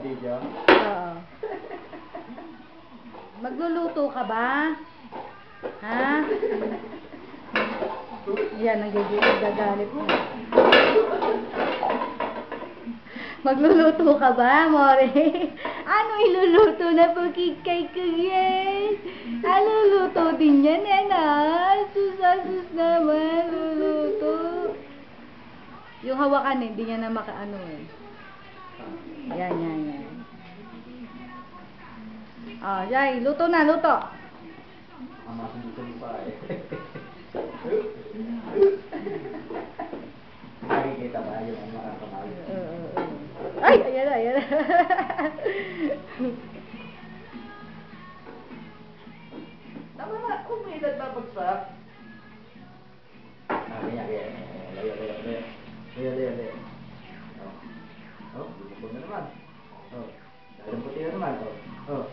Video? Oo. Magluluto ka ba? Ha? Yan, nagagalit mo. Magluluto ka ba, More? Ano iluluto na pagkik kay Kuya? Luluto din yan, sus naman, luluto. Yung hawakan, hindi niya na makaano eh. Yan. Jai, luto na, luto. Masusunod pa eh. Nakikita ba yung mga kamay? Ay, ayan na. Tama na, kung may nagbabagsak. Kaya. Layo. Oh, bubukod na naman. Oh, dalang puti na naman. Oh.